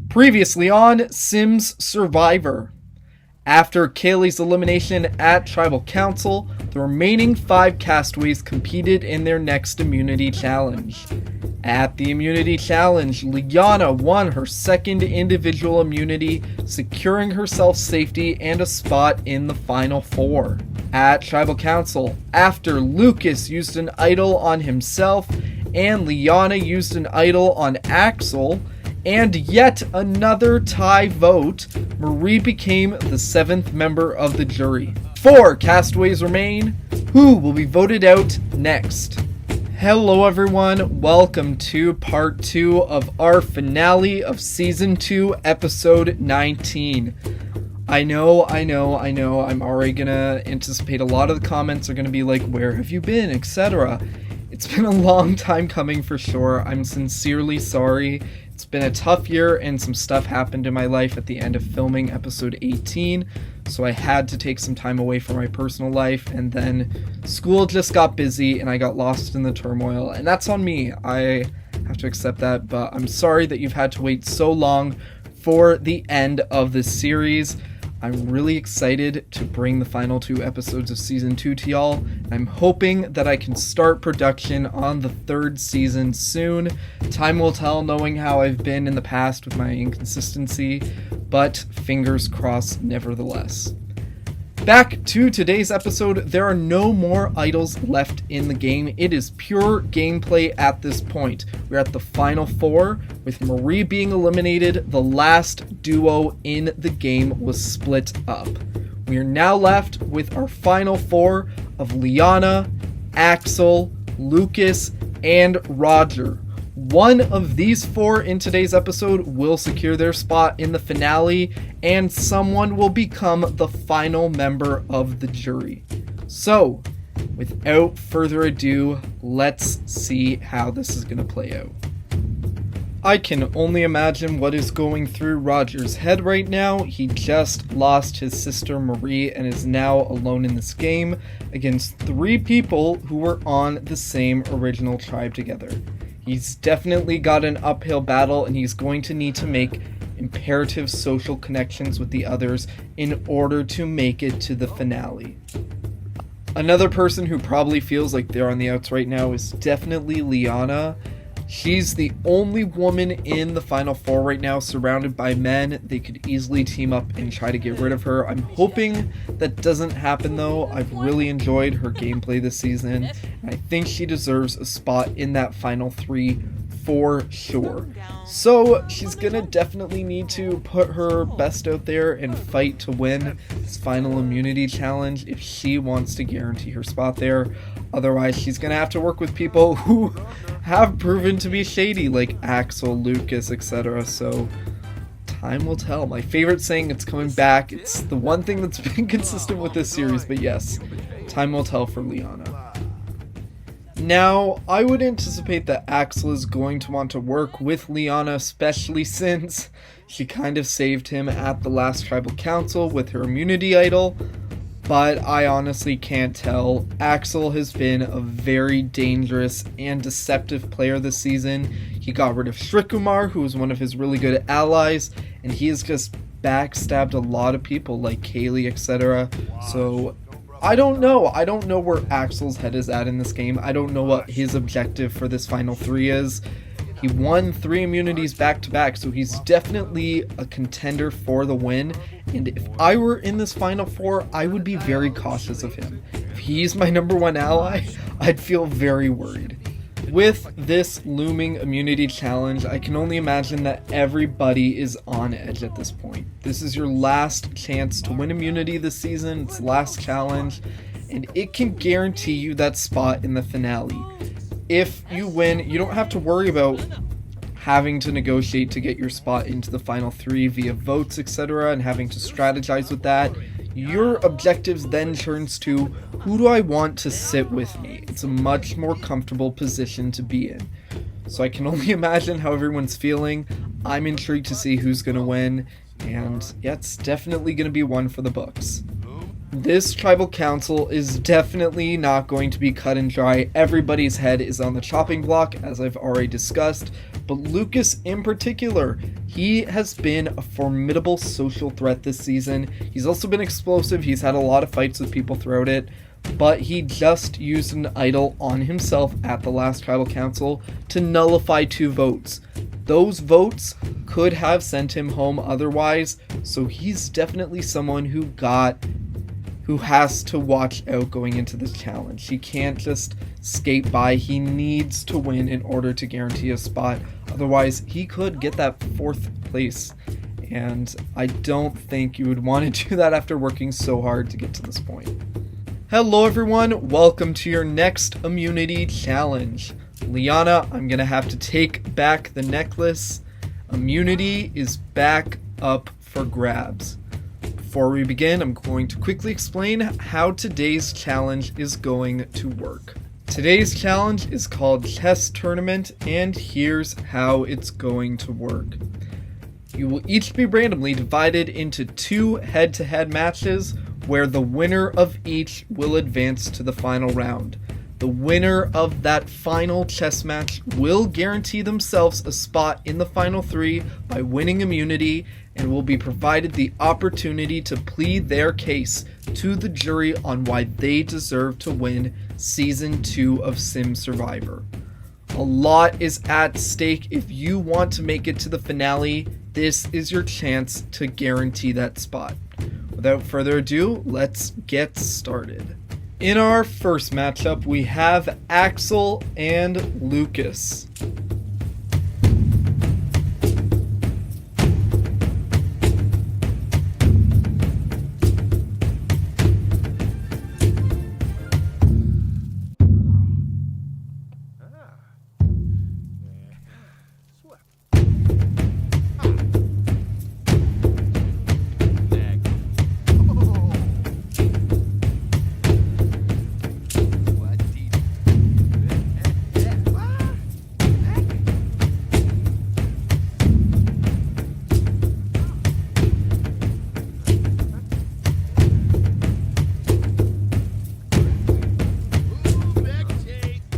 Previously on Sims Survivor. After Kaylee's elimination at Tribal Council, the remaining 5 castaways competed in their next immunity challenge. At the immunity challenge, Liana won her second individual immunity, securing herself safety and a spot in the final 4. At Tribal Council, after Lucas used an idol on himself and Liana used an idol on Axel, and yet another tie vote, Marie became the 7th member of the jury. 4 castaways remain. Who will be voted out next? Hello everyone, welcome to part 2 of our finale of season 2, episode 19. I know, I'm already gonna anticipate a lot of the comments are gonna be like, where have you been, etc. It's been a long time coming for sure. I'm sincerely sorry. It's been a tough year and some stuff happened in my life at the end of filming episode 18, so I had to take some time away from my personal life, and then school just got busy and I got lost in the turmoil, and that's on me. I have to accept that, but I'm sorry that you've had to wait so long for the end of this series. I'm really excited to bring the final 2 episodes of season 2 to y'all. I'm hoping that I can start production on the 3rd season soon. Time will tell, knowing how I've been in the past with my inconsistency, but fingers crossed nevertheless. Back to today's episode, there are no more idols left in the game. It is pure gameplay at this point. We're at the final 4, with Marie being eliminated. The last duo in the game was split up. We are now left with our final 4 of Liana, Axel, Lucas, and Roger. One of these 4 in today's episode will secure their spot in the finale, and someone will become the final member of the jury. So, without further ado, let's see how this is going to play out. I can only imagine what is going through Roger's head right now. He just lost his sister Marie and is now alone in this game against 3 people who were on the same original tribe together. He's definitely got an uphill battle, and he's going to need to make imperative social connections with the others in order to make it to the finale. Another person who probably feels like they're on the outs right now is definitely Liana. She's the only woman in the final 4 right now, surrounded by men. They could easily team up and try to get rid of her. I'm hoping that doesn't happen though. I've really enjoyed her gameplay this season, and I think she deserves a spot in that final 3 for sure. So she's gonna definitely need to put her best out there and fight to win this final immunity challenge if she wants to guarantee her spot there. Otherwise, she's gonna have to work with people who have proven to be shady, like Axel, Lucas, etc. So time will tell. My favorite saying, it's coming back. It's the one thing that's been consistent with this series, but yes, time will tell for Liana. Now, I would anticipate that Axel is going to want to work with Liana, especially since she kind of saved him at the last tribal council with her immunity idol, but I honestly can't tell. Axel has been a very dangerous and deceptive player this season. He got rid of Shrikumar, who was one of his really good allies, and he has just backstabbed a lot of people like Kaylee, etc. So I don't know where Axel's head is at in this game. I don't know what his objective for this final 3 is. He won 3 immunities back to back, so he's definitely a contender for the win. And if I were in this final 4, I would be very cautious of him. If he's my number 1 ally, I'd feel very worried. With this looming immunity challenge, I can only imagine that everybody is on edge at this point. This is your last chance to win immunity this season. It's the last challenge, and it can guarantee you that spot in the finale. If you win, you don't have to worry about having to negotiate to get your spot into the final 3 via votes, etc., and having to strategize with that. Your objectives then turns to, who do I want to sit with me? It's a much more comfortable position to be in. So I can only imagine how everyone's feeling. I'm intrigued to see who's going to win, and yeah, it's definitely going to be one for the books. This tribal council is definitely not going to be cut and dry. Everybody's head is on the chopping block, as I've already discussed. but Lucas in particular, he has been a formidable social threat this season. He's also been explosive. He's had a lot of fights with people throughout it, but he just used an idol on himself at the last tribal council to nullify 2 votes. Those votes could have sent him home otherwise, so he's definitely someone who has to watch out going into this challenge. He can't just skate by. He needs to win in order to guarantee a spot. Otherwise, he could get that 4th place. And I don't think you would want to do that after working so hard to get to this point. Hello everyone, welcome to your next immunity challenge. Liana, I'm gonna have to take back the necklace. Immunity is back up for grabs. Before we begin, I'm going to quickly explain how today's challenge is going to work. Today's challenge is called Chess Tournament, and here's how it's going to work. You will each be randomly divided into 2 head-to-head matches where the winner of each will advance to the final round. The winner of that final chess match will guarantee themselves a spot in the final 3 by winning immunity and will be provided the opportunity to plead their case to the jury on why they deserve to win Season 2 of Sim Survivor. A lot is at stake. If you want to make it to the finale, this is your chance to guarantee that spot. Without further ado, let's get started. In our first matchup, we have Axel and Lucas.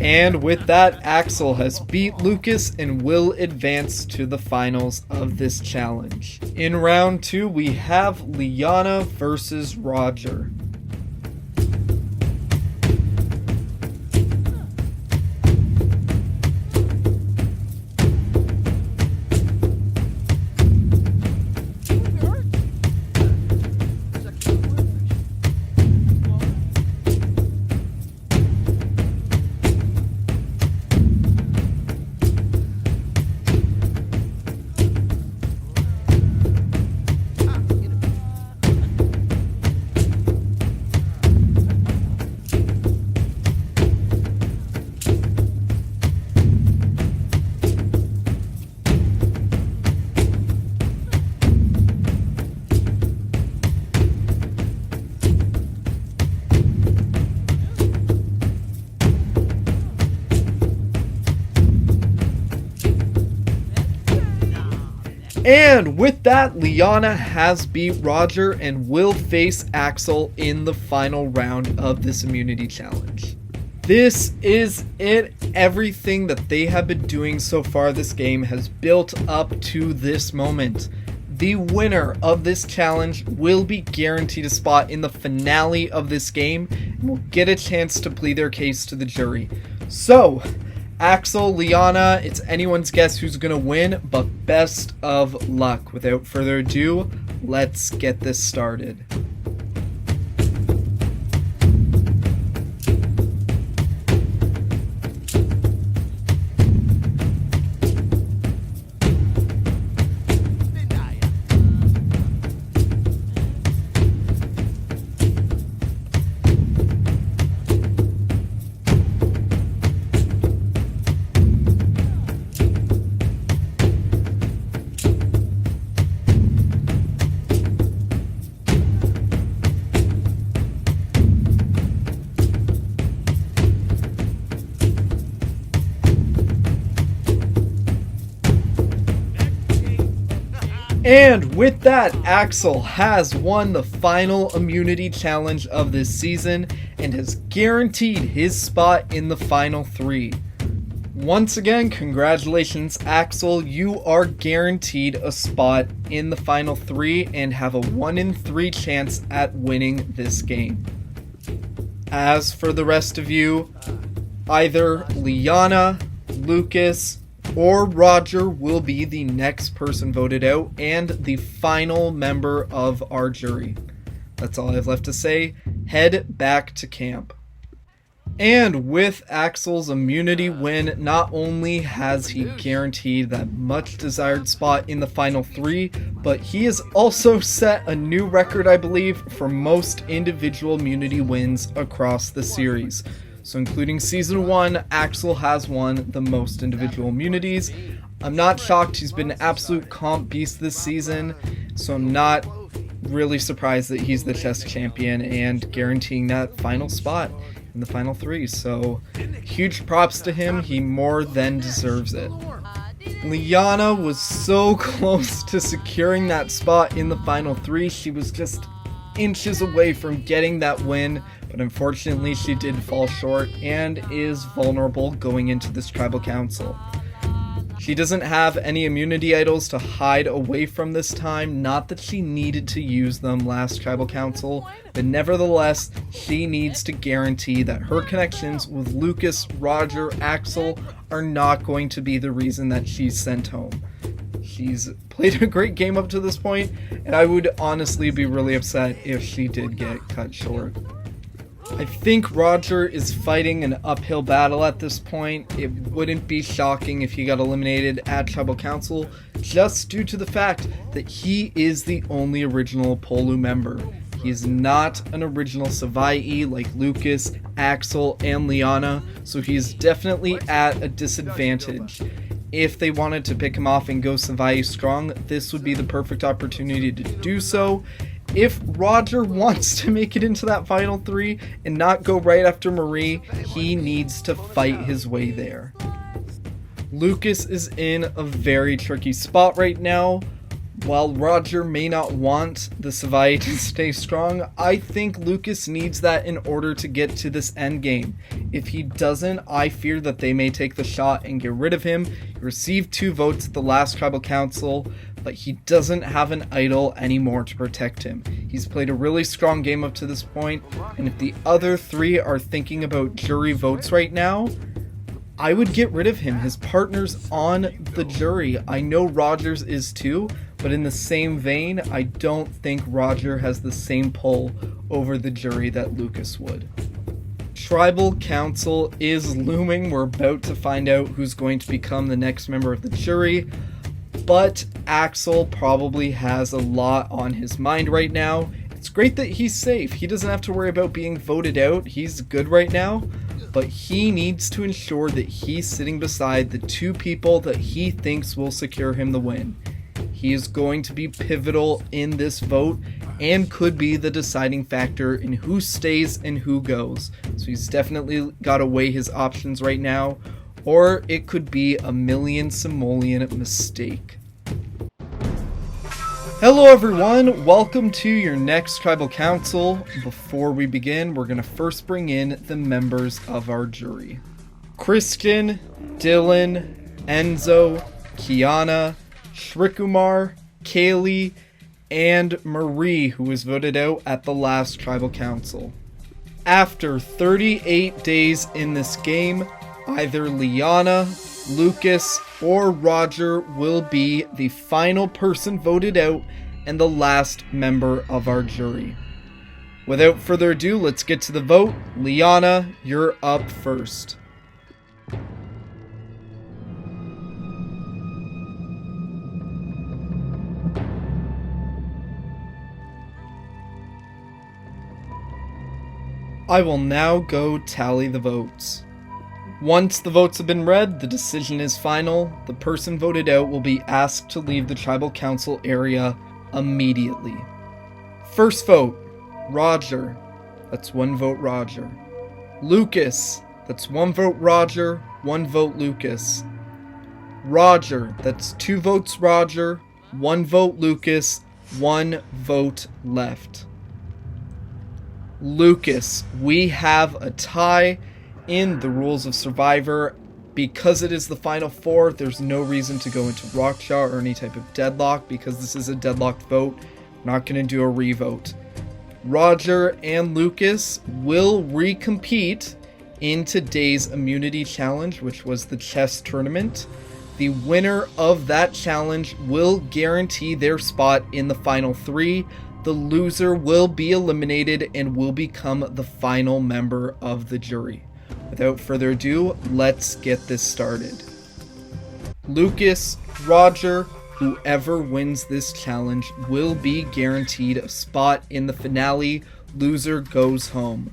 And with that, Axel has beat Lucas and will advance to the finals of this challenge. In round 2, we have Liana versus Roger. And with that, Liana has beat Roger and will face Axel in the final round of this immunity challenge. This is it. Everything that they have been doing so far this game has built up to this moment. The winner of this challenge will be guaranteed a spot in the finale of this game and will get a chance to plead their case to the jury. So, Axel, Liana, it's anyone's guess who's gonna win, but best of luck. Without further ado, let's get this started. And with that, Axel has won the final immunity challenge of this season and has guaranteed his spot in the final 3. Once again, congratulations, Axel. You are guaranteed a spot in the final 3 and have a 1 in 3 chance at winning this game. As for the rest of you, either Liana, Lucas, or Roger will be the next person voted out and the final member of our jury. That's all I have left to say. Head back to camp. And with Axel's immunity win, not only has he guaranteed that much desired spot in the final 3, but he has also set a new record, I believe, for most individual immunity wins across the series. So including season 1, Axel has won the most individual immunities. I'm not shocked, he's been an absolute comp beast this season, so I'm not really surprised that he's the chess champion and guaranteeing that final spot in the final 3. So huge props to him, he more than deserves it. Liana was so close to securing that spot in the final 3. She was just inches away from getting that win, but unfortunately she did fall short and is vulnerable going into this tribal council. She doesn't have any immunity idols to hide away from this time, not that she needed to use them last tribal council, but nevertheless, she needs to guarantee that her connections with Lucas, Roger, Axel are not going to be the reason that she's sent home. She's played a great game up to this point, and I would honestly be really upset if she did get cut short. I think Roger is fighting an uphill battle at this point. It wouldn't be shocking if he got eliminated at Tribal Council, just due to the fact that he is the only original Polu member. He is not an original Savai like Lucas, Axel, and Liana, so he's definitely at a disadvantage. If they wanted to pick him off and go Savai strong, this would be the perfect opportunity to do so. If Roger wants to make it into that final 3 and not go right after Marie, he needs to fight his way there. Lucas is in a very tricky spot right now. While Roger may not want the Savai to stay strong, I think Lucas needs that in order to get to this end game. If he doesn't, I fear that they may take the shot and get rid of him. He received 2 votes at the last tribal council, but he doesn't have an idol anymore to protect him. He's played a really strong game up to this point, and if the other 3 are thinking about jury votes right now, I would get rid of him. His partner's on the jury. I know Roger's is too, but in the same vein, I don't think Roger has the same pull over the jury that Lucas would. Tribal Council is looming. We're about to find out who's going to become the next member of the jury. But Axel probably has a lot on his mind right now. It's great that he's safe. He doesn't have to worry about being voted out. He's good right now. But he needs to ensure that he's sitting beside the 2 people that he thinks will secure him the win. He is going to be pivotal in this vote and could be the deciding factor in who stays and who goes. So he's definitely got to weigh his options right now, or it could be a million simoleon mistake. Hello everyone, welcome to your next tribal council. Before we begin, we're going to first bring in the members of our jury. Christian, Dylan, Enzo, Kiana, Shrikumar, Kaylee, and Marie, who was voted out at the last tribal council. After 38 days in this game, either Liana, Lucas, or Roger will be the final person voted out and the last member of our jury. Without further ado, let's get to the vote. Liana, you're up first. I will now go tally the votes. Once the votes have been read, the decision is final. The person voted out will be asked to leave the tribal council area immediately. First vote, Roger. That's 1 vote Roger. Lucas. That's 1 vote Roger, 1 vote Lucas. Roger. That's 2 votes Roger, 1 vote Lucas, 1 vote left. Lucas. We have a tie. In the rules of Survivor, Because it is the final four, there's no reason to go into Rockshaw or any type of deadlock because this is a deadlocked vote. We're not going to do a revote. Roger and Lucas will recompete in today's immunity challenge, which was the chess tournament. The winner of that challenge will guarantee their spot in the final three. The loser will be eliminated and will become the final member of the jury. Without further ado, let's get this started. Lucas, Roger, whoever wins this challenge will be guaranteed a spot in the finale. Loser goes home.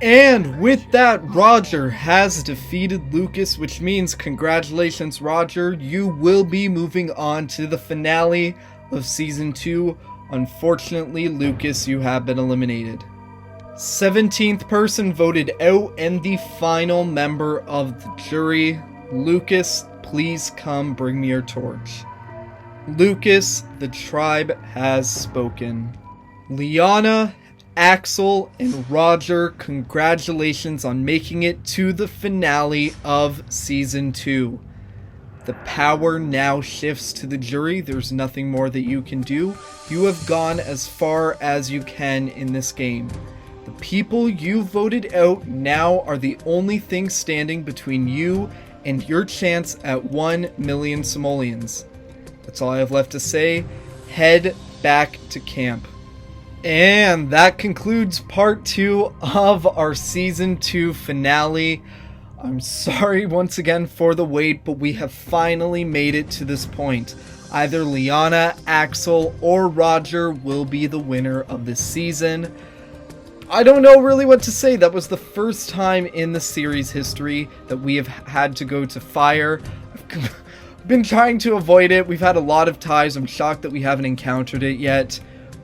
And with that, Roger has defeated Lucas, which means congratulations, Roger. You will be moving on to the finale of Season 2. Unfortunately, Lucas, you have been eliminated. 17th person voted out and the final member of the jury. Lucas, please come bring me your torch. Lucas, the tribe has spoken. Liana, Axel, and Roger, congratulations on making it to the finale of Season 2. The power now shifts to the jury. There's nothing more that you can do. You have gone as far as you can in this game. The people you voted out now are the only thing standing between you and your chance at 1 million simoleons. That's all I have left to say. Head back to camp. And that concludes part 2 of our Season 2 finale. I'm sorry once again for the wait, but we have finally made it to this point. Either Liana, Axel, or Roger will be the winner of this season. I don't know really what to say. That was the first time in the series history that we have had to go to fire. I've been trying to avoid it. We've had a lot of ties. I'm shocked that we haven't encountered it yet.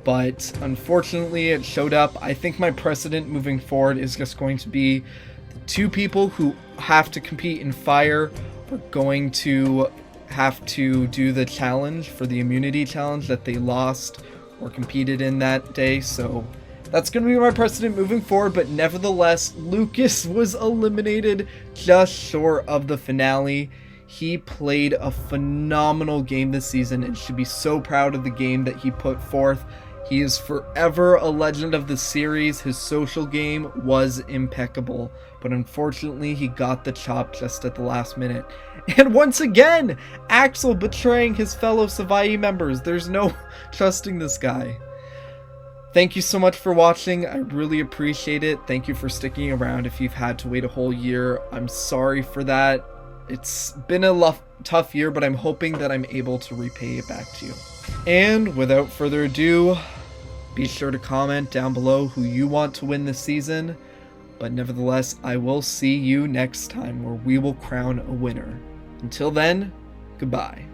But unfortunately it showed up. I think my precedent moving forward is just going to be the two people who have to compete in fire are going to have to do the challenge for the immunity challenge that they lost or competed in that day. So that's going to be my precedent moving forward. But nevertheless, Lucas was eliminated just short of the finale. He played a phenomenal game this season and should be so proud of the game that he put forth. He is forever a legend of the series. His social game was impeccable, but unfortunately he got the chop just at the last minute. And once again, Axel betraying his fellow Savai members. There's no trusting this guy. Thank you so much for watching. I really appreciate it. Thank you for sticking around if you've had to wait a whole year. I'm sorry for that. It's been a tough year, but I'm hoping that I'm able to repay it back to you. And without further ado, be sure to comment down below who you want to win this season. But nevertheless, I will see you next time where we will crown a winner. Until then, goodbye.